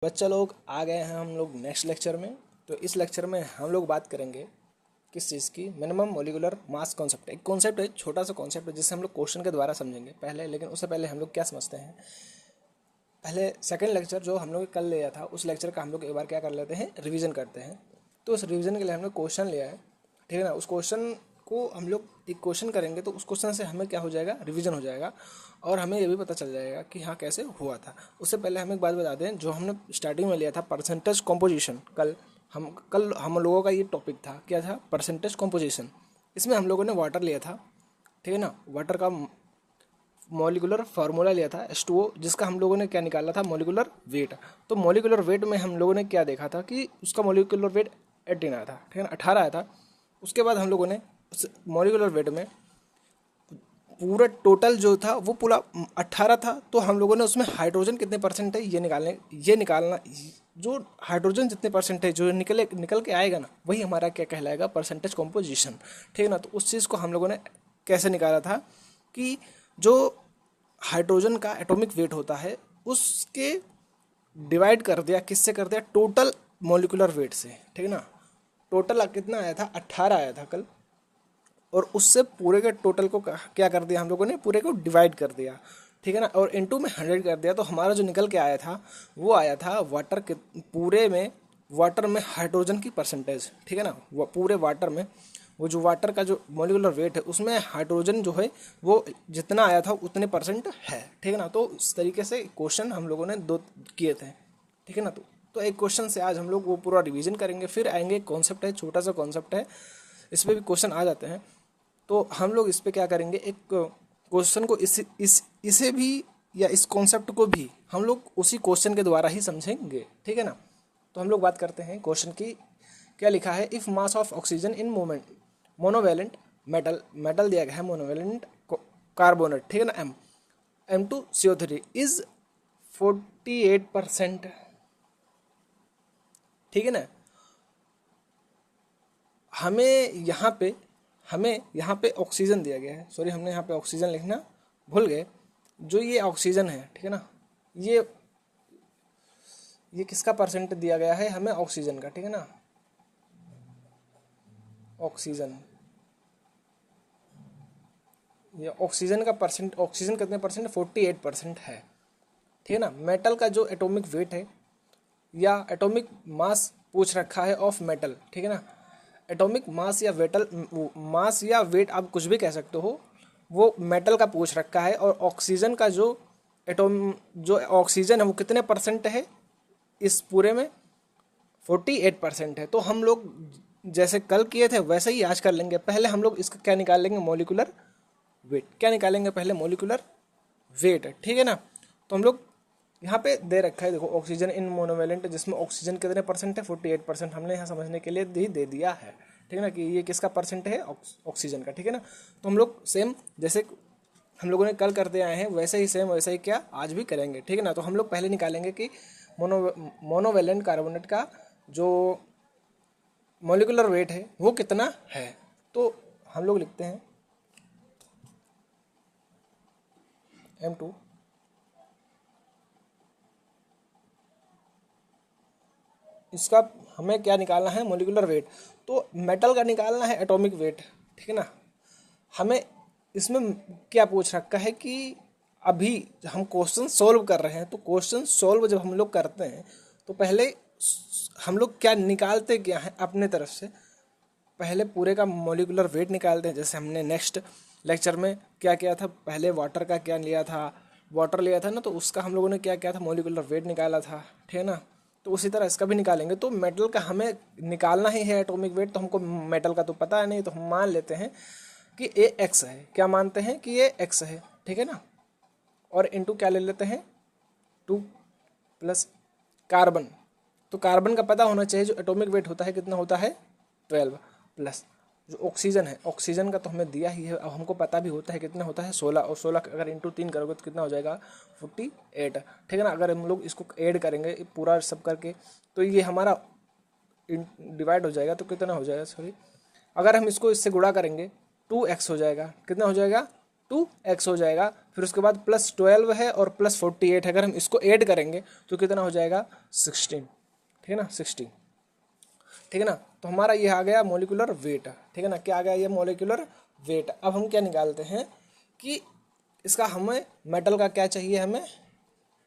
बच्चा लोग आ गए हैं हम लोग नेक्स्ट लेक्चर में। तो इस लेक्चर में हम लोग बात करेंगे किस चीज़ की, मिनिमम मोलिकुलर मास कॉन्सेप्ट। एक कॉन्सेप्ट है, छोटा सा कॉन्सेप्ट है जिसे हम लोग क्वेश्चन के द्वारा समझेंगे पहले। लेकिन उससे पहले हम लोग क्या समझते हैं, पहले सेकंड लेक्चर जो हम लोग कल लिया था उस लेक्चर का हम लोग एक बार क्या कर लेते हैं, रिवीजन करते हैं। तो उस रिवीजन के लिए हम लोग क्वेश्चन लिया है, ठीक है ना। उस क्वेश्चन को हम लोग एक क्वेश्चन करेंगे तो उस क्वेश्चन से हमें क्या हो जाएगा, रिवीजन हो जाएगा और हमें ये भी पता चल जाएगा कि हाँ कैसे हुआ था। उससे पहले हम एक बात बता दें, जो हमने स्टार्टिंग में लिया था परसेंटेज कॉम्पोजिशन, कल हम लोगों का ये टॉपिक था, क्या था, परसेंटेज कॉम्पोजिशन। इसमें हम लोगों ने वाटर लिया था, ठीक है ना। वाटर का मॉलिकुलर फार्मूला लिया था H2O, जिसका हम लोगों ने क्या निकाला था, मॉलिकुलर वेट। तो मॉलिकुलर वेट में हम लोगों ने क्या देखा था कि उसका मॉलिकुलर वेट 18 आया था, ठीक है ना, 18 आया था। उसके बाद हम लोगों ने उस मॉलिकुलर वेट में पूरा टोटल जो था वो पूरा 18 था। तो हम लोगों ने उसमें हाइड्रोजन कितने परसेंट है ये निकालना, जो हाइड्रोजन जितने परसेंट है जो निकल के आएगा ना, वही हमारा क्या कहलाएगा, परसेंटेज कॉम्पोजिशन, ठीक है ना। तो उस चीज़ को हम लोगों ने कैसे निकाला था कि जो हाइड्रोजन का एटॉमिक वेट होता है उसके डिवाइड कर दिया, किससे कर दिया, टोटल मॉलिकुलर वेट से, ठीक है ना। टोटल कितना आया था, 18 आया था कल, और उससे पूरे के टोटल को क्या कर दिया हम लोगों ने, पूरे को डिवाइड कर दिया, ठीक है ना, और इनटू में 100 कर दिया। तो हमारा जो निकल के आया था वो आया था वाटर के पूरे में, वाटर में हाइड्रोजन की परसेंटेज, ठीक है ना। वो पूरे वाटर में वो जो वाटर का जो मॉलिकुलर वेट है उसमें हाइड्रोजन जो है वो जितना आया था उतने परसेंट है, ठीक है ना। तो इस तरीके से क्वेश्चन हम लोगों ने 2 किए थे, ठीक है ना। तो एक क्वेश्चन से आज हम लोग वो पूरा रिवीजन करेंगे। फिर आएंगे, कॉन्सेप्ट है, छोटा सा कॉन्सेप्ट है, इस पर भी क्वेश्चन आ जाते हैं। तो हम लोग इस पे क्या करेंगे, एक क्वेश्चन को इसे भी या इस कॉन्सेप्ट को भी हम लोग उसी क्वेश्चन के द्वारा ही समझेंगे, ठीक है ना। तो हम लोग बात करते हैं क्वेश्चन की। क्या लिखा है, if mass of oxygen in moment monovalent metal दिया गया है, मोनोवेलेंट कार्बोनेट, ठीक है ना, M2CO3 इज 48%, ठीक है ना। हमें यहाँ पे ऑक्सीजन दिया गया है, सॉरी हमने यहाँ पे ऑक्सीजन लिखना भूल गए। जो ये ऑक्सीजन है, ठीक है ना, ये किसका परसेंट दिया गया है हमें, ऑक्सीजन का, ठीक है ना। ऑक्सीजन, ये ऑक्सीजन का परसेंट, ऑक्सीजन कितने परसेंट, 48% है, ठीक है ना। मेटल का जो एटॉमिक वेट है या एटॉमिक मास पूछ रखा है ऑफ मेटल, ठीक है ना। एटॉमिक मास या वेट आप कुछ भी कह सकते हो, वो मेटल का पूछ रखा है। और ऑक्सीजन का जो जो ऑक्सीजन है वो कितने परसेंट है इस पूरे में, 48% है। तो हम लोग जैसे कल किए थे वैसे ही आज कर लेंगे। पहले हम लोग इसका क्या निकाल लेंगे, मॉलिकुलर वेट। क्या निकालेंगे पहले, मॉलिकुलर वेट, ठीक है ना। तो हम लोग यहाँ पे दे रखा है, देखो, ऑक्सीजन इन मोनोवेलेंट, जिसमें ऑक्सीजन कितने परसेंट है, 48%। हमने यहाँ समझने के लिए दे दिया है, ठीक है ना, कि ये किसका परसेंट है, ऑक्सीजन का, ठीक है ना। तो हम लोग सेम जैसे हम लोगों ने कल करते आए हैं वैसे ही सेम वैसे ही क्या आज भी करेंगे, ठीक है ना। तो हम लोग पहले निकालेंगे कि मोनोवेलेंट कार्बोनेट का जो मॉलिकुलर वेट है वो कितना है। तो हम लोग लिखते हैं M2 इसका हमें क्या निकालना है, मॉलिकुलर वेट। तो मेटल का निकालना है एटॉमिक वेट, ठीक है ना। हमें इसमें क्या पूछ रखा है कि अभी हम क्वेश्चन सॉल्व कर रहे हैं। तो क्वेश्चन सॉल्व जब हम लोग करते हैं तो पहले हम लोग क्या निकालते क्या है अपने तरफ से, पहले पूरे का मॉलिकुलर वेट निकालते हैं। जैसे हमने नेक्स्ट लेक्चर में क्या किया था, पहले वाटर का क्या लिया था, वाटर लिया था ना, तो उसका हम लोगों ने क्या किया था, मॉलिकुलर वेट निकाला था, ठीक है ना। तो उसी तरह इसका भी निकालेंगे। तो मेटल का हमें निकालना ही है एटॉमिक वेट। तो हमको मेटल का तो पता है नहीं, तो हम मान लेते हैं कि ये एक्स है। क्या मानते हैं कि ये एक्स है, ठीक है ना। और इनटू क्या ले लेते हैं, 2 प्लस कार्बन। तो कार्बन का पता होना चाहिए, जो एटॉमिक वेट होता है कितना होता है, 12, प्लस जो ऑक्सीजन है, ऑक्सीजन का तो हमें दिया ही है, अब हमको पता भी होता है कितना होता है, 16। और 16 अगर इंटू 3 करोगे तो कितना हो जाएगा, 48, ठीक है ना। अगर हम लोग इसको ऐड करेंगे पूरा सब करके तो ये हमारा डिवाइड हो जाएगा, तो कितना हो जाएगा, सॉरी, अगर हम इसको इससे गुणा करेंगे 2x हो जाएगा, कितना हो जाएगा, 2x हो जाएगा। फिर उसके बाद +12 है और +48 है, अगर हम इसको ऐड करेंगे तो कितना हो जाएगा 16, ठीक है ना 16, ठीक है ना। तो हमारा ये आ गया मोलिकुलर वेट, ठीक है ना, क्या आ गया ये मोलिकुलर वेट। अब हम क्या निकालते हैं कि इसका हमें मेटल का क्या चाहिए, हमें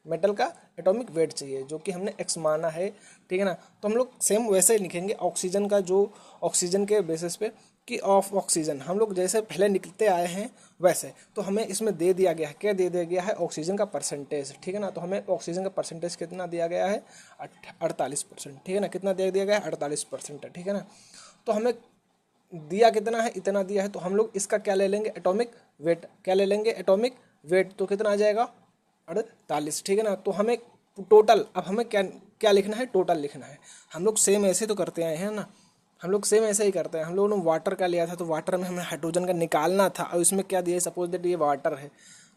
मेटल का एटॉमिक वेट चाहिए जो कि हमने x माना है, ठीक है ना। तो हम लोग सेम वैसे ही लिखेंगे ऑक्सीजन का, जो ऑक्सीजन के बेसिस पे कि ऑफ ऑक्सीजन हम लोग जैसे पहले निकलते आए हैं वैसे, तो हमें इसमें दे दिया गया है, क्या दे दिया गया है, ऑक्सीजन का परसेंटेज, ठीक है ना। तो हमें ऑक्सीजन का परसेंटेज कितना दिया गया है 48%, ठीक है ना, कितना दे दिया गया है 48% है, ठीक है ना। तो हमें दिया कितना है, इतना दिया है, तो हम लोग इसका क्या ले लेंगे एटॉमिक वेट, क्या ले लेंगे एटॉमिक वेट, तो कितना आ जाएगा 48, ठीक है ना। तो हमें टोटल, अब हमें क्या क्या लिखना है, टोटल लिखना है। हम लोग सेम ऐसे तो करते आए हैं ना, हम लोग सेम ऐसे ही करते हैं। हम लोगों ने वाटर का लिया था तो वाटर में हमें हाइड्रोजन का निकालना था, और इसमें क्या दिया है, सपोज दैट ये वाटर है,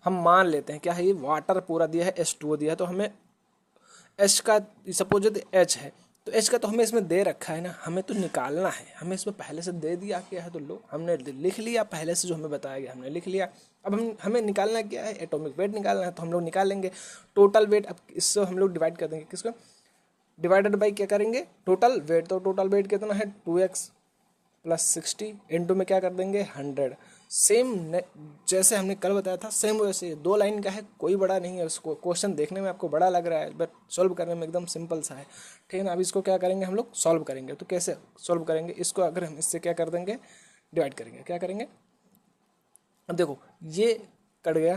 हम मान लेते हैं क्या है, ये वाटर पूरा दिया है, H2O दिया है, तो हमें एच का, सपोज एच है तो एच का तो हमें इसमें दे रखा है ना, हमें तो निकालना है, हमें इसमें पहले से दे दिया क्या है, तो लो हमने लिख लिया, पहले से जो हमें बताया गया हमने लिख लिया। अब हमें निकालना क्या है, एटॉमिक वेट निकालना है, तो हम लोग निकाल लेंगे टोटल वेट। अब इससे हम लोग डिवाइड कर देंगे, किसको डिवाइडेड बाई क्या करेंगे टोटल वेट, तो टोटल वेट कितना है 2x + 60 इंटू में क्या कर देंगे 100। सेम जैसे हमने कल बताया था सेम वैसे, 2 लाइन का है, कोई बड़ा नहीं है। उसको क्वेश्चन देखने में आपको बड़ा लग रहा है बट सॉल्व करने में एकदम सिंपल सा है, ठीक है ना। अब इसको क्या करेंगे हम लोग सॉल्व करेंगे, तो कैसे सॉल्व करेंगे इसको, अगर हम इससे क्या कर देंगे डिवाइड करेंगे, क्या करेंगे, अब देखो ये कट गया,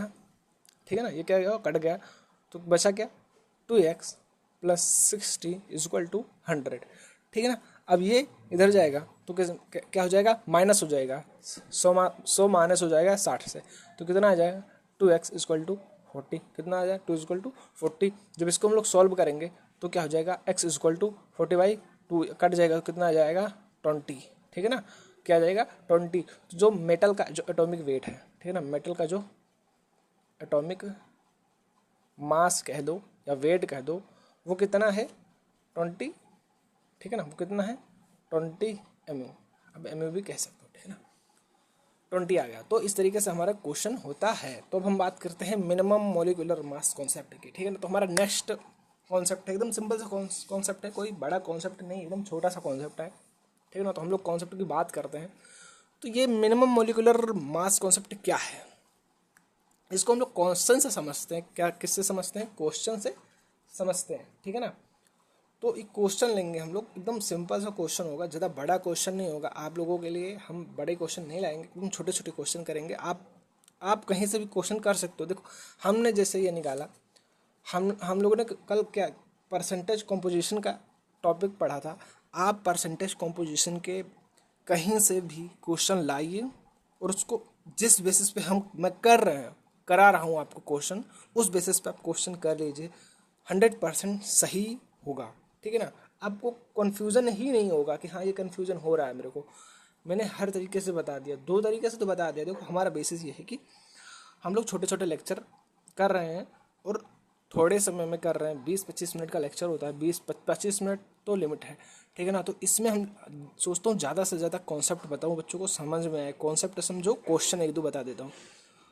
ठीक है ना, ये क्या गया कट गया, तो बचा क्या 2x + 60 = 100, ठीक है ना। अब ये इधर जाएगा तो क्या हो जाएगा, माइनस हो जाएगा, 100 माइनस हो जाएगा 60 से, तो कितना आ जाएगा 2x = 40, कितना आ जाएगा 2 = 40। जब इसको हम लोग सॉल्व करेंगे तो क्या हो जाएगा x = 40/2 कट जाएगा, तो कितना आ जाएगा 20, ठीक है ना, क्या आ जाएगा 20। तो जो मेटल का जो एटॉमिक वेट है, ठीक है ना, मेटल का जो एटॉमिक मास कह दो या वेट कह दो, वो कितना है 20, ठीक है ना, वो कितना है 20 mu, अब mu भी कह सकते हो, ठीक है ना, 20 आ गया। तो इस तरीके से हमारा क्वेश्चन होता है। तो अब हम बात करते हैं मिनिमम मॉलिक्यूलर मास कॉन्सेप्ट की, ठीक है ना। तो हमारा नेक्स्ट कॉन्सेप्ट है एकदम सिंपल सा कॉन्सेप्ट है, कोई बड़ा कॉन्सेप्ट नहीं, एकदम छोटा सा कॉन्सेप्ट है, ठीक है ना। तो हम लोग कॉन्सेप्ट की बात करते हैं, तो ये मिनिमम मॉलिक्यूलर मास कॉन्सेप्ट क्या है, इसको हम लोग क्वेश्चन से समझते हैं, क्या किससे समझते हैं, क्वेश्चन से समझते हैं, ठीक है ना। तो एक क्वेश्चन लेंगे हम लोग, एकदम सिंपल सा क्वेश्चन होगा, ज़्यादा बड़ा क्वेश्चन नहीं होगा आप लोगों के लिए, हम बड़े क्वेश्चन नहीं लाएंगे, एकदम छोटे छोटे क्वेश्चन करेंगे। आप कहीं से भी क्वेश्चन कर सकते हो। देखो हमने जैसे ये निकाला, हम लोगों ने कल क्या परसेंटेज कॉम्पोजिशन का टॉपिक पढ़ा था, आप परसेंटेज कॉम्पोजिशन के कहीं से भी क्वेश्चन लाइए और उसको जिस बेसिस पे मैं करा रहा हूँ आपको क्वेश्चन, उस बेसिस पे आप क्वेश्चन कर लीजिए, 100% सही होगा, ठीक है ना। आपको कन्फ्यूज़न ही नहीं होगा कि हाँ ये कन्फ्यूज़न हो रहा है मेरे को, मैंने हर तरीके से बता दिया, 2 तरीके से तो बता दिया। देखो हमारा बेसिस ये है कि हम लोग छोटे छोटे लेक्चर कर रहे हैं और थोड़े समय में कर रहे हैं, 20-25 मिनट का लेक्चर होता है, 20-25 मिनट तो लिमिट है, ठीक है ना। तो इसमें हम सोचता हूँ ज़्यादा से ज़्यादा कॉन्सेप्ट बताऊँ, बच्चों को समझ में आए, कॉन्सेप्ट समझो, क्वेश्चन 1-2 बता देता हूँ,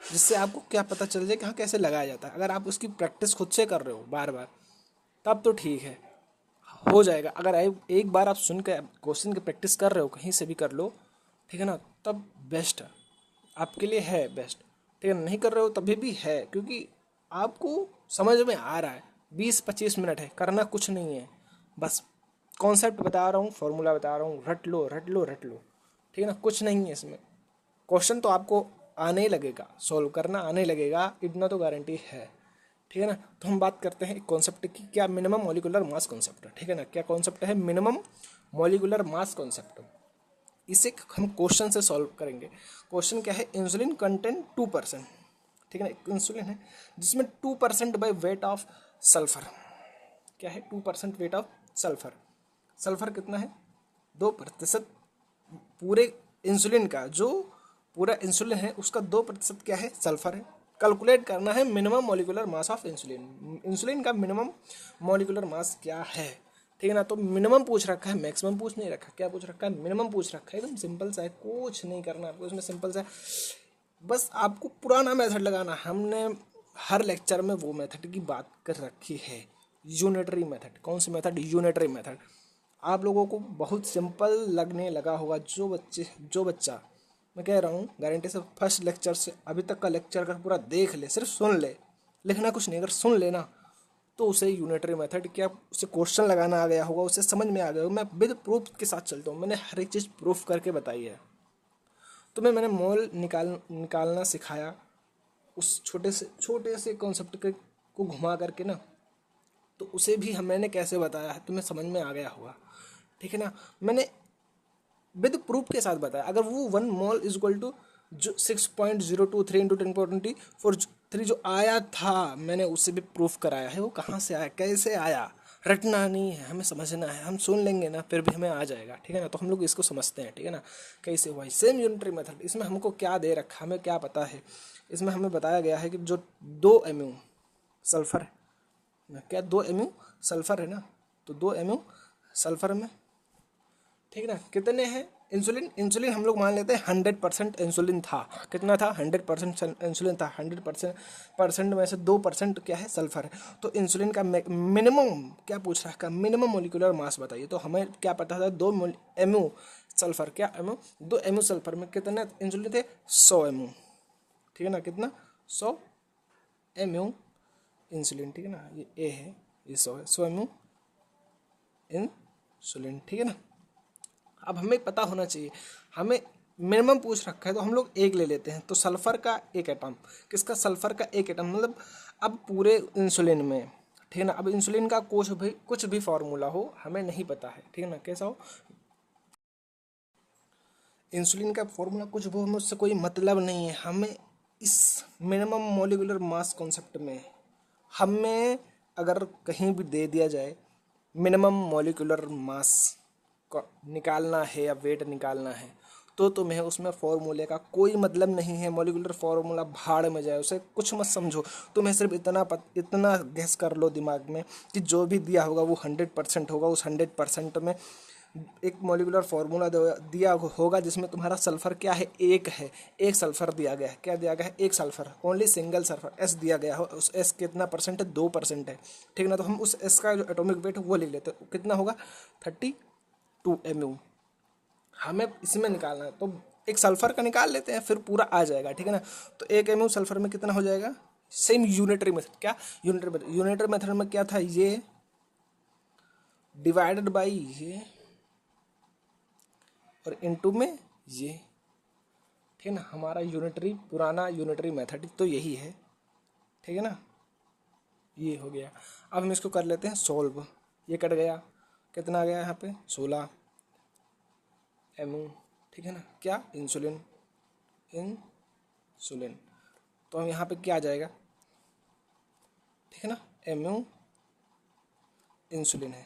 जिससे आपको क्या पता चल जाए कि हाँ कैसे लगाया जाता है। अगर आप उसकी प्रैक्टिस खुद से कर रहे हो बार बार तब तो ठीक है, हो जाएगा। अगर एक बार आप सुन के क्वेश्चन की प्रैक्टिस कर रहे हो, कहीं से भी कर लो, ठीक है ना, तब बेस्ट है आपके लिए, है बेस्ट, ठीक है। नहीं कर रहे हो तभी भी है, क्योंकि आपको समझ में आ रहा है, 20-25 मिनट है, करना कुछ नहीं है, बस कॉन्सेप्ट बता रहा हूँ, फॉर्मूला बता रहा हूँ, रट लो रट लो रट लो, ठीक है ना, कुछ नहीं है इसमें। क्वेश्चन तो आपको आने ही लगेगा, सॉल्व करना आने लगेगा, इतना तो गारंटी है, ठीक है ना। तो हम बात करते हैं कॉन्सेप्ट की, क्या मिनिमम मॉलिक्यूलर मास कॉन्सेप्ट, ठीक है ना, क्या कॉन्सेप्ट है मिनिमम मॉलिक्यूलर मास कॉन्सेप्ट। इसे हम क्वेश्चन से सॉल्व करेंगे। क्वेश्चन क्या है, इंसुलिन कंटेंट 2%, ठीक है ना, इंसुलिन है जिसमें 2% बाय वेट ऑफ सल्फर, क्या है 2% वेट ऑफ सल्फर, सल्फर कितना है 2%, पूरे इंसुलिन का जो पूरा इंसुलिन है उसका 2% क्या है सल्फर है। कैलकुलेट करना है minimum molecular mass of insulin, insulin का मिनिमम मॉलिक्यूलर मास क्या है, ठीक है ना। तो मिनिमम पूछ रखा है, मैक्सिमम पूछ नहीं रखा, क्या पूछ रखा है मिनिमम पूछ रखा है, एकदम सिंपल सा है, कुछ नहीं करना आपको इसमें, सिंपल सा बस आपको पुराना मेथड लगाना। हमने हर लेक्चर में वो मेथड की बात कर रखी है, यूनिटरी मेथड। कौन सी मेथड? Unitary method. आप लोगों को बहुत सिंपल लगने लगा होगा। जो बच्चा, मैं कह रहा हूँ गारंटी से, फर्स्ट लेक्चर से अभी तक का लेक्चर अगर पूरा देख ले, सिर्फ सुन ले, लिखना कुछ नहीं, अगर सुन लेना तो उसे यूनिटरी मेथड क्या, उसे क्वेश्चन लगाना आ गया होगा, उसे समझ में आ गया होगा। मैं विद प्रूफ के साथ चलता हूँ, मैंने हर एक चीज़ प्रूफ करके बताई है। तो मैंने मोल निकालना सिखाया उस छोटे से कॉन्सेप्ट को घुमा करके ना, तो उसे भी मैंने कैसे बताया है तुम्हें समझ में आ गया होगा, ठीक है ना। मैंने विद प्रूफ के साथ बताया। अगर वो 1 मोल इज इक्वल टू जो 6.023 इंटू 10⁻⁴ जो आया था, मैंने उसे भी प्रूफ कराया है। वो कहाँ से आया, कैसे आया, रटना नहीं है, हमें समझना है। हम सुन लेंगे ना, फिर भी हमें आ जाएगा, ठीक है ना। तो हम लोग इसको समझते हैं, ठीक है ना, कैसे हुआ। Same unitary method. इसमें हमको क्या दे रखा, हमें क्या पता है। इसमें हमें बताया गया है कि जो 2 mu सल्फर है, क्या 2 mu सल्फर है ना, तो 2 mu सल्फर में, ठीक है ना, कितने हैं इंसुलिन हम लोग मान लेते हैं 100% इंसुलिन था। कितना था? 100% इंसुलिन था। 100% में से 2% क्या है? सल्फर है। तो इंसुलिन का मिनिमम क्या पूछ रहा है, मिनिमम मोलिकुलर मास बताइए। तो हमें क्या पता था? 2 mu सल्फर, क्या mu, 2 mu सल्फर में कितने इंसुलिन थे? 100 mu, ठीक है ना। कितना? 100 mu इंसुलिन, ठीक है ना। ये ए है, ये 100 है, 100 mu इंसुलिन, ठीक है ना। अब हमें पता होना चाहिए, हमें मिनिमम पूछ रखा है तो हम लोग एक ले लेते हैं। तो सल्फर का एक एटम, किसका? सल्फर का एक एटम, मतलब अब पूरे इंसुलिन में, ठीक है ना। अब इंसुलिन का कुछ भी फार्मूला हो, हमें नहीं पता है, ठीक है ना, कैसा हो इंसुलिन का फॉर्मूला, कुछ भी, हमें उससे कोई मतलब नहीं है। हमें इस मिनिमम मोलिकुलर मास कॉन्सेप्ट में, हमें अगर कहीं भी दे दिया जाए मिनिमम मोलिकुलर मास को निकालना है या वेट निकालना है, तो तुम्हें उसमें फॉर्मूले का कोई मतलब नहीं है। मोलिकुलर फार्मूला भाड़ में जाए, उसे कुछ मत समझो। तुम्हें सिर्फ इतना गैस कर लो दिमाग में कि जो भी दिया होगा वो 100% होगा। उस 100% में एक मोलिकुलर फार्मूला दिया होगा जिसमें तुम्हारा सल्फर क्या है? एक है। एक सल्फर दिया गया है। क्या दिया गया है? एक sulphur, only single sulphur. S दिया गया हो, उस एस कितना परसेंट है? 2% है, ठीक ना। तो हम उस एस का जो एटॉमिक वेट है वो लिख लेते हैं। कितना होगा? 32 mu। हमें इसमें निकालना है तो एक सल्फर का निकाल लेते हैं, फिर पूरा आ जाएगा, ठीक है ना। तो 1 mu सल्फर में कितना हो जाएगा? Same unitary method. क्या यूनिटरी मेथड में क्या था? ये डिवाइडेड बाई ये और इनटू में ये, ठीक है ना। हमारा पुराना यूनिटरी मेथड तो यही है, ठीक है ना। ये हो गया। अब हम इसको कर लेते हैं सॉल्व। ये कट गया, कितना आ गया यहाँ पे? 16 mu, ठीक है ना। क्या? इंसुलिन। तो हम यहाँ पे क्या आ जाएगा, ठीक है ना, mu इंसुलिन है।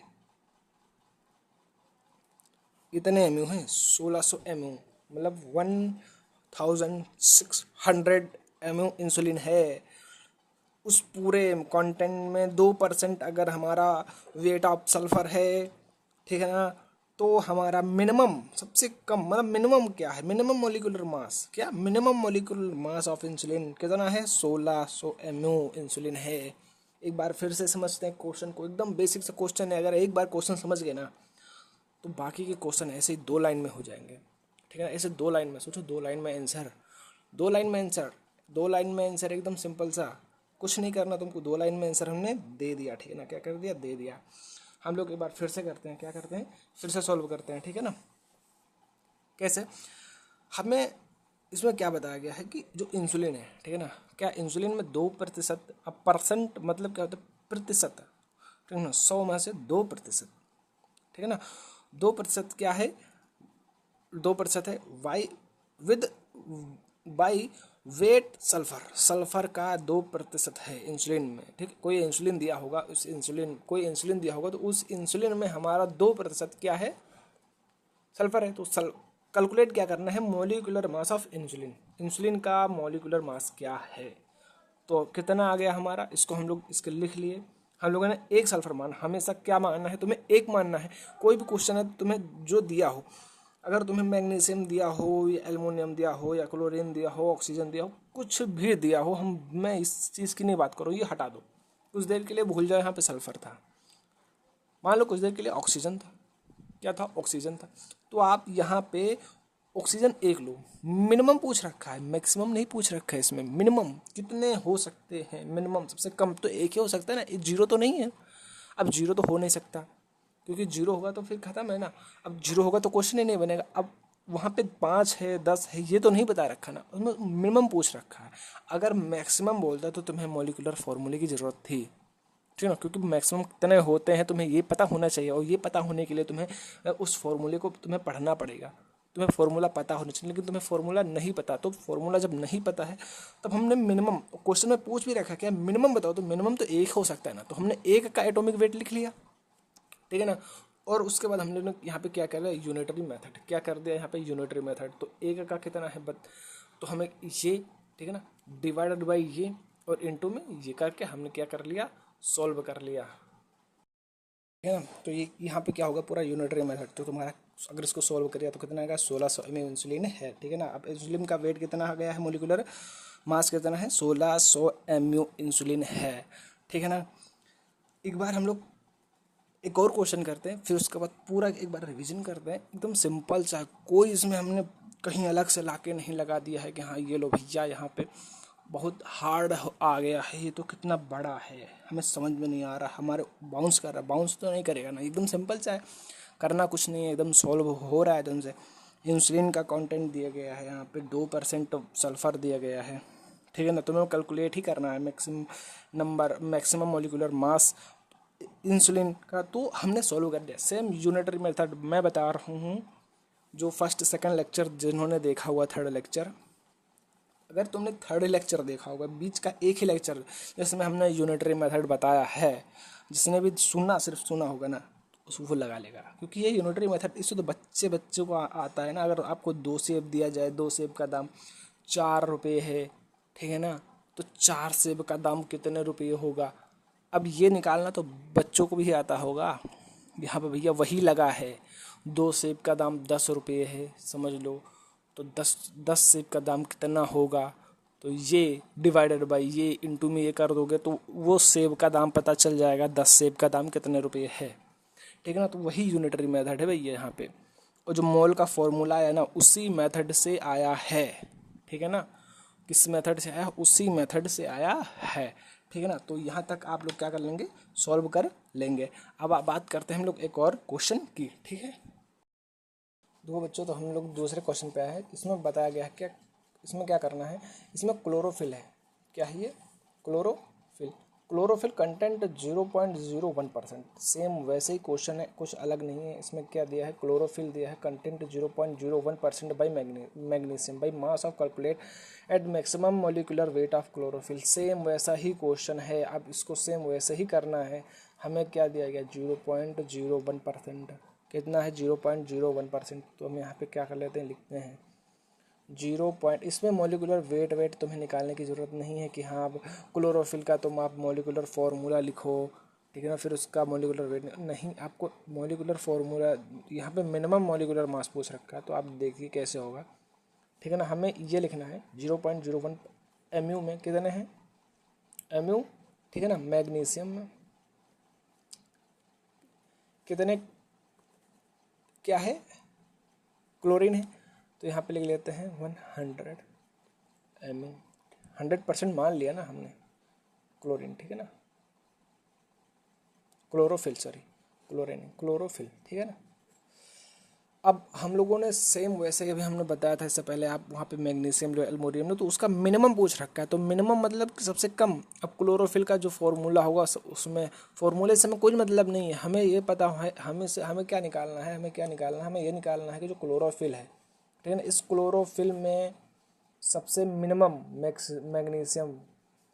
इतने mu हैं? 1600 mu, मतलब 1600 mu इंसुलिन है। उस पूरे कंटेंट में 2% अगर हमारा वेट ऑफ सल्फर है, ठीक है ना, तो हमारा मिनिमम, सबसे कम, मतलब मिनिमम क्या है? मिनिमम मोलिकुलर मास, क्या? Minimum molecular mass of insulin कितना है? 1600 mu इंसुलिन है। एक बार फिर से समझते हैं क्वेश्चन को। एकदम बेसिक सा क्वेश्चन है। अगर एक बार क्वेश्चन समझ गए ना, तो बाकी के क्वेश्चन ऐसे ही 2 लाइन में हो जाएंगे, ठीक है ना। ऐसे 2 लाइन में सोचो, 2 लाइन में आंसर, 2 लाइन में आंसर, 2 लाइन में आंसर, एकदम सिंपल सा, कुछ नहीं करना तुमको। 2 लाइन में आंसर हमने दे दिया, ठीक है ना। क्या कर दिया? दे दिया। हम लोग एक बार फिर से करते हैं, क्या करते हैं, फिर से सॉल्व करते हैं, ठीक है ना। कैसे? हमें इसमें क्या बताया गया है कि जो इंसुलिन है, ठीक है ना, क्या इंसुलिन में 2%, अब परसेंट मतलब क्या होता है? प्रतिशत, ठीक है ना। 100 में से 2%, ठीक है ना। 2% क्या है? 2% है Y with by weight sulphur. Sulphur का 2% है इंसुलिन में, ठीक है। कोई इंसुलिन दिया होगा, कोई इंसुलिन दिया होगा, तो उस इंसुलिन में हमारा 2% क्या है? सल्फर है। तो कैलकुलेट क्या करना है? Molecular mass of insulin. Insulin का मोलिकुलर मास क्या है? तो कितना आ गया हमारा? इसको हम लोग इसके लिख लिए। हम लोगों ने एक सल्फर माना। हमेशा क्या मानना है तुम्हें? एक मानना है। कोई भी क्वेश्चन है तुम्हें जो दिया हो, अगर तुम्हें मैग्नीशियम दिया हो या एल्युमिनियम दिया हो या क्लोरीन दिया हो, ऑक्सीजन दिया हो, कुछ भी दिया हो, मैं इस चीज़ की नहीं बात करूँ, ये हटा दो। कुछ देर के लिए भूल जाओ यहाँ पे सल्फर था, मान लो कुछ देर के लिए ऑक्सीजन था। क्या था? ऑक्सीजन था। तो आप यहाँ पे ऑक्सीजन एक लो। मिनिमम पूछ रखा है, मैक्सिमम नहीं पूछ रखा है इसमें। मिनिमम कितने हो सकते हैं? मिनिमम सबसे कम तो एक ही हो सकता है ना, जीरो तो नहीं है। अब जीरो तो हो नहीं सकता, क्योंकि जीरो होगा तो फिर खत्म है ना। अब जीरो होगा तो क्वेश्चन ही नहीं बनेगा। अब वहाँ पे 5 है, 10 है, ये तो नहीं बता रखा ना, उसमें मिनिमम पूछ रखा है। अगर मैक्सिमम बोलता तो तुम्हें मॉलिक्यूलर फॉर्मूले की ज़रूरत थी, ठीक है ना, क्योंकि मैक्सिमम कितने होते हैं तुम्हें ये पता होना चाहिए, और ये पता होने के लिए तुम्हें उस फॉर्मूले को तुम्हें पढ़ना पड़ेगा। तुम्हें फॉर्मूला पता होना चाहिए, लेकिन तुम्हें फॉर्मूला नहीं पता। तो फॉर्मूला जब नहीं पता है तब हमने मिनिमम, क्वेश्चन में पूछ भी रखा क्या मिनिमम बताओ, तो मिनिमम तो एक हो सकता है ना, तो हमने एक का एटॉमिक वेट लिख लिया, ठीक है ना। और उसके बाद हम लोग ने यहाँ पे क्या कर रहा है, यूनिटरी मेथड क्या कर दिया यहाँ पे, यूनिटरी मेथड। तो एक का कितना है तो हमें ये, ठीक है ना, डिवाइडेड बाई ये और इनटू में ये करके हमने क्या कर लिया, सॉल्व कर लिया, ठीक है ना। तो ये यहाँ पे क्या होगा, पूरा यूनिटरी मेथड। तो तुम्हारा अगर इसको सॉल्व करिए तो कितना आएगा, 1600 ml इंसुलिन है, ठीक है ना। अब इंसुलिन का वेट कितना आ गया है, मोलिकुलर मास कितना है, 1600 ml इंसुलिन है, ठीक है ना। एक बार हम लोग एक और क्वेश्चन करते हैं, फिर उसके बाद पूरा एक बार रिवीजन करते हैं, एकदम सिंपल सा, कोई इसमें हमने कहीं अलग से लाके नहीं लगा दिया है कि हाँ ये लो भैया यहाँ पे बहुत हार्ड आ गया है, ये तो कितना बड़ा है, हमें समझ में नहीं आ रहा, हमारे बाउंस कर रहा है, बाउंस तो नहीं करेगा ना, एकदम सिंपल सा है, करना कुछ नहीं है, एकदम सॉल्व हो रहा है एकदम से। इंसुलिन का कंटेंट दिया गया है यहाँ पे 2% सल्फर दिया गया है, ठीक है ना। तुम्हें कैलकुलेट ही करना है maximum number, maximum molecular mass insulin का, तो हमने सॉल्व कर दिया। सेम यूनिटरी मेथड मैं बता रहा हूँ, जो फर्स्ट सेकंड लेक्चर जिन्होंने देखा हुआ, थर्ड लेक्चर, अगर तुमने थर्ड लेक्चर देखा होगा, बीच का एक ही लेक्चर जिसमें हमने यूनिटरी मेथड बताया है, जिसने भी सुना, सिर्फ सुना होगा ना, उसको लगा लेगा, क्योंकि ये यूनिटरी मेथड इससे तो बच्चों को आता है ना। अगर आपको 2 सेब दिया जाए, 2 सेब का दाम 4 रुपये है, ठीक है ना, तो 4 सेब का दाम कितने रुपये होगा, अब ये निकालना तो बच्चों को भी आता होगा। यहाँ पे भैया वही लगा है, 2 सेब का दाम 10 रुपये है, समझ लो, तो 10 सेब का दाम कितना होगा, तो ये डिवाइडेड बाई ये इंटू में ये कर दोगे तो वो सेब का दाम पता चल जाएगा, 10 सेब का दाम कितने रुपये है, ठीक है ना। तो वही यूनिटरी मेथड है भैया यहाँ पे, और जो मोल का फॉर्मूला है ना, उसी मेथड से आया है, ठीक है ना। किस मेथड से आया, उसी मेथड से आया है, ठीक है ना। तो यहाँ तक आप लोग क्या कर लेंगे, सॉल्व कर लेंगे। अब आप बात करते हैं हम लोग एक और क्वेश्चन की, ठीक है। दो बच्चों, तो हम लोग दूसरे क्वेश्चन पे आए हैं। इसमें बताया गया है क्या, इसमें क्या करना है, इसमें क्लोरोफिल है, क्या है ये, क्लोरोफिल। क्लोरोफिल कंटेंट 0.01%, सेम वैसे ही क्वेश्चन है, कुछ अलग नहीं है। इसमें क्या दिया है, क्लोरोफिल दिया है, content 0.01% by magnesium by mass of calculate at maximum molecular weight of chlorophyll. Same वैसा ही क्वेश्चन है, अब इसको सेम वैसे ही करना है। हमें क्या दिया गया, 0.01%, कितना है, 0.01%। तो हम यहाँ पे क्या कर लेते हैं, लिखते हैं 0 पॉइंट, इसमें मोलिकुलर वेट तुम्हें निकालने की ज़रूरत नहीं है कि हाँ अब क्लोरोफिल का तुम आप मोलिकुलर फार्मूला लिखो, ठीक है ना, फिर उसका मोलिकुलर वेट नहीं, आपको मोलिकुलर फार्मूला यहाँ पे मिनिमम मोलिकुलर मास पूछ रखा है, तो आप देखिए कैसे होगा, ठीक है ना। हमें ये लिखना है 0.01 MU में कितने हैं, MU, ठीक है ना। मैग्नीशियम में कितने, क्या है, क्लोरीन है, तो यहाँ पे लिख लेते हैं 100 MU। 100% मान लिया ना हमने, क्लोरीन, ठीक है ना, क्लोरोफिल, सॉरी क्लोरीन, क्लोरोफिल, ठीक है ना। अब हम लोगों ने सेम वैसे ही अभी हमने बताया था इससे पहले, आप वहाँ पे मैग्नीशियम लो, एल्युमिनियम लो, तो उसका मिनिमम पूछ रखा है, तो मिनिमम मतलब कि सबसे कम। अब क्लोरोफिल का जो फॉर्मूला होगा उसमें फॉर्मूले से हमें कोई मतलब नहीं है, हमें ये पता है, हमें क्या निकालना है, हमें ये निकालना है कि जो क्लोरोफिल है, ठीक है ना, इस क्लोरोफिल में सबसे मिनिमम मैग्नीशियम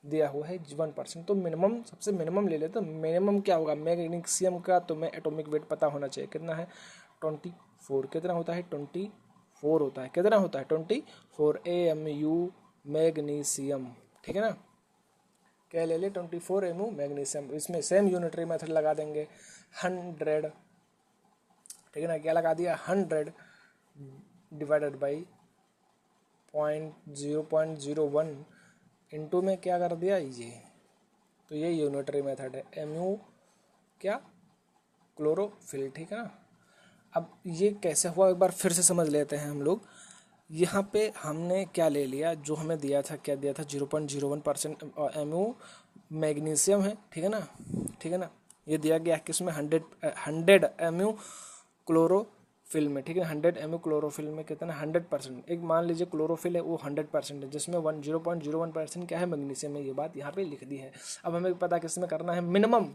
दिया हुआ है 1%, तो मिनिमम, सबसे मिनिमम ले लेते, तो मिनिमम क्या होगा, मैग्नीशियम का तुम्हें एटॉमिक वेट पता होना चाहिए, कितना है, 24, कितना होता है, 24 होता है, कितना होता है, 24 AMU मैग्नीशियम, ठीक है ना। क्या ले ले, 24 MU मैग्नीशियम। इसमें सेम यूनिटरी मेथड लगा देंगे, 100, ठीक है ना, क्या लगा दिया, 100 डिवाइडेड बाई 0.01 इंटू में क्या कर दिया ये, तो ये यूनिटरी मेथड है, एमयू क्या क्लोरोफिल, ठीक है ना। अब ये कैसे हुआ एक बार फिर से समझ लेते हैं हम लोग। यहाँ पे हमने क्या ले लिया, जो हमें दिया था, क्या दिया था 0.01% एमयू मैग्नीशियम है, ठीक है ना, ठीक है ना। ये दिया गया किसमें 100 एमयू क्लोरोफिल में, ठीक है। 100 एमयू क्लोरोफिल में कितना 100%, एक मान लीजिए क्लोरोफिल है वो 100% है, जिसमें 0.01% क्या है मैग्नीशियम है, ये बात यहाँ पे लिख दी है। अब हमें पता किसमें करना है मिनिमम,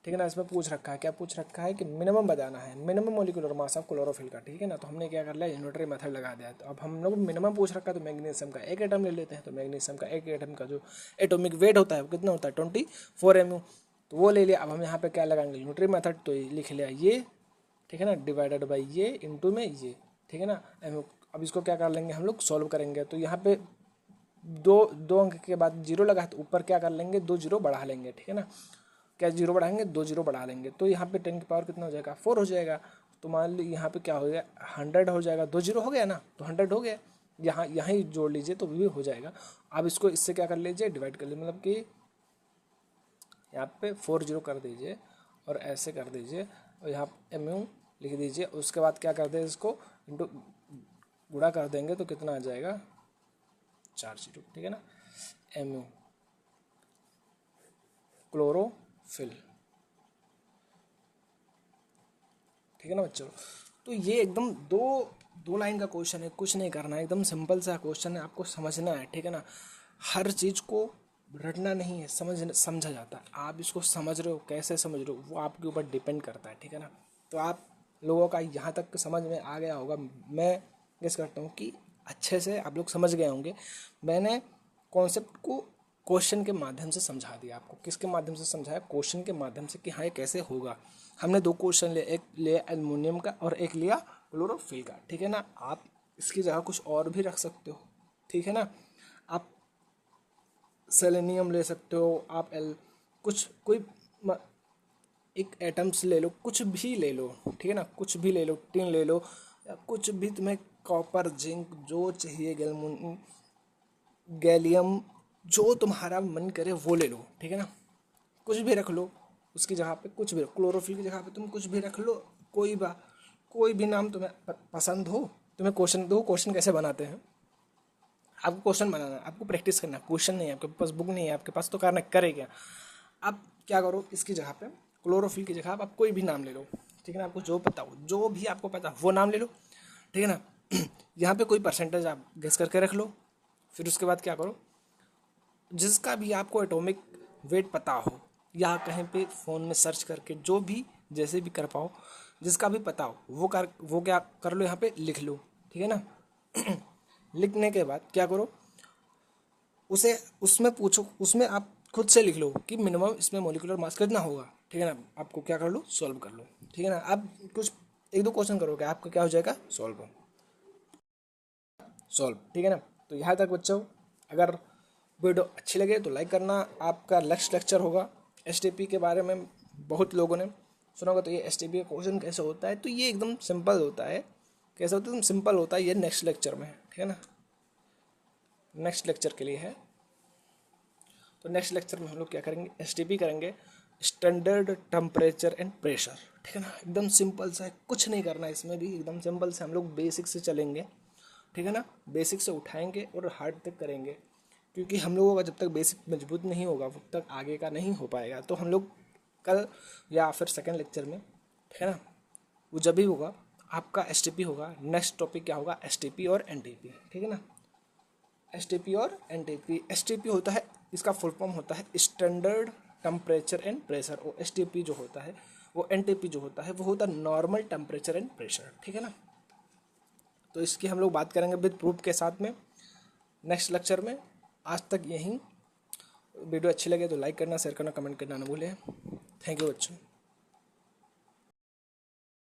ठीक है ना। इसमें पूछ रखा है, क्या पूछ रखा है कि मिनिमम बताना है, minimum molecular mass of chlorophyll का, ठीक है ना। तो हमने क्या कर लिया, यूनिटरी मेथड लगा दिया। तो अब हम लोग मिनिमम पूछ रखा है तो मैग्नीशियम का एक एटम ले लेते हैं, तो मैग्नीशियम का एक एटम का जो एटॉमिक वेट होता है वो कितना होता है 24 एमयू, तो वो ले लिया। अब हम यहाँ पे क्या लगाएंगे यूनिटरी मेथड, तो लिख लिया ये, ठीक है ना, डिवाइडेड बाई ये इंटू में ये, ठीक है ना एमयू। अब इसको क्या कर लेंगे हम लोग, सॉल्व करेंगे। तो यहाँ पे दो अंक के बाद जीरो लगा, तो ऊपर क्या कर लेंगे 2 जीरो बढ़ा लेंगे, ठीक है ना। क्या जीरो बढ़ाएंगे 2 जीरो बढ़ा लेंगे, तो यहाँ पे 10 की पावर कितना हो जाएगा 4 हो जाएगा। तो मान ली यहाँ पे क्या हो गया 100 हो जाएगा, 2 जीरो हो गया ना, तो 100 हो गया। यहाँ ही जोड़ लीजिए तो भी हो जाएगा। अब इसको इससे क्या कर लीजिए डिवाइड कर लीजिए, मतलब कि यहाँ पे 4 जीरो कर दीजिए और ऐसे कर दीजिए और यहाँ एमयू लिख दीजिए। उसके बाद क्या कर दें, इसको इंटू गुणा कर देंगे तो कितना आ जाएगा 4 जीरो, ठीक है ना। एमयू क्लोरोफिल, ठीक है ना बच्चों। तो ये एकदम दो लाइन का क्वेश्चन है, कुछ नहीं करना है, एकदम सिंपल सा क्वेश्चन है, आपको समझना है, ठीक है ना। हर चीज़ को रटना नहीं है, समझा जाता है। आप इसको समझ रहे हो, कैसे समझ रहे हो वो आपके ऊपर डिपेंड करता है, ठीक है ना। तो आप लोगों का यहाँ तक समझ में आ गया होगा, मैं गेस करता हूँ कि अच्छे से आप लोग समझ गए होंगे। मैंने कॉन्सेप्ट को क्वेश्चन के माध्यम से समझा दिया आपको। किसके माध्यम से समझाया, क्वेश्चन के माध्यम से, कि हाँ ये कैसे होगा। हमने 2 क्वेश्चन लिए, एक लिया एल्युमिनियम का और एक लिया क्लोरोफिल का, ठीक है ना। आप इसकी जगह कुछ और भी रख सकते हो, ठीक है ना। आप सेलेनियम ले सकते हो, आप कोई एक एटम्स ले लो, कुछ भी ले लो, ठीक है ना, कुछ भी ले लो, टिन ले लो, या कुछ भी तुम्हें कॉपर जिंक जो चाहिए, गैलियम जो तुम्हारा मन करे वो ले लो, ठीक है ना। कुछ भी रख लो उसकी जगह पे, कुछ भी क्लोरोफिल की जगह पे तुम कुछ भी रख लो, कोई भी नाम तुम्हें पसंद हो। तुम्हें क्वेश्चन दो, क्वेश्चन कैसे बनाते हैं आपको क्वेश्चन बनाना है, आपको प्रैक्टिस करना है। क्वेश्चन नहीं है आपके पास, बुक नहीं है आपके पास, तो करना करे क्या। आप क्या करो, इसकी जगह पे क्लोरोफिल की जगह आप कोई भी नाम ले लो, ठीक है ना। आपको जो पता हो, जो भी आपको पता हो वो नाम ले लो, ठीक है ना। यहाँ पे कोई परसेंटेज आप गेस करके रख लो। फिर उसके बाद क्या करो, जिसका भी आपको एटॉमिक वेट पता हो, या कहीं पे फ़ोन में सर्च करके, जो भी जैसे भी कर पाओ, जिसका भी पता हो वो क्या कर लो, यहाँ पे लिख लो, ठीक है ना। लिखने के बाद क्या करो, उसे उसमें पूछो, उसमें आप खुद से लिख लो कि मिनिमम इसमें मोलिकुलर मास कितना होगा, ठीक है ना। आपको क्या कर लो, सॉल्व कर लो, ठीक है ना। आप कुछ 1-2 क्वेश्चन करोगे, आपका क्या हो जाएगा सॉल्व, ठीक है ना। तो यहाँ तक बच्चों, अगर वीडियो अच्छी लगे तो लाइक करना। आपका नेक्स्ट लेक्चर होगा एसटीपी के बारे में, बहुत लोगों ने सुना होगा। तो ये एसटीपी का क्वेश्चन कैसे होता है, तो ये एकदम सिंपल होता है। कैसे होता है, एकदम सिंपल होता है। ये नेक्स्ट लेक्चर में है, ठीक है ना, नेक्स्ट लेक्चर के लिए है। तो नेक्स्ट लेक्चर में हम लोग क्या करेंगे, एसटीपी करेंगे, स्टैंडर्ड टेम्परेचर एंड प्रेशर, ठीक है ना। एकदम सिंपल सा है, कुछ नहीं करना है इसमें भी, एकदम सिंपल से हम लोग बेसिक से चलेंगे, ठीक है ना। बेसिक से उठाएंगे और हार्ड तक करेंगे, क्योंकि हम लोगों का जब तक बेसिक मजबूत नहीं होगा तब तक आगे का नहीं हो पाएगा। तो हम लोग कल या फिर सेकंड लेक्चर में, ठीक है ना, वो जब भी होगा आपका एसटीपी होगा। नेक्स्ट टॉपिक क्या होगा, एसटीपी और एनटीपी, ठीक है ना। एसटीपी और एनटीपी, एसटीपी होता है, इसका फुल फॉर्म होता है स्टैंडर्ड टेम्परेचर एंड प्रेशर, और एसटीपी जो होता है, वो एनटीपी जो होता है वो होता है नॉर्मल टेम्परेचर एंड प्रेशर, ठीक है ना। तो इसकी हम लोग बात करेंगे विद प्रूफ के साथ में नेक्स्ट लेक्चर में। आज तक यहीं, वीडियो अच्छी लगे तो लाइक करना, शेयर करना, कमेंट करना ना भूलें। थैंक यू बच्चों।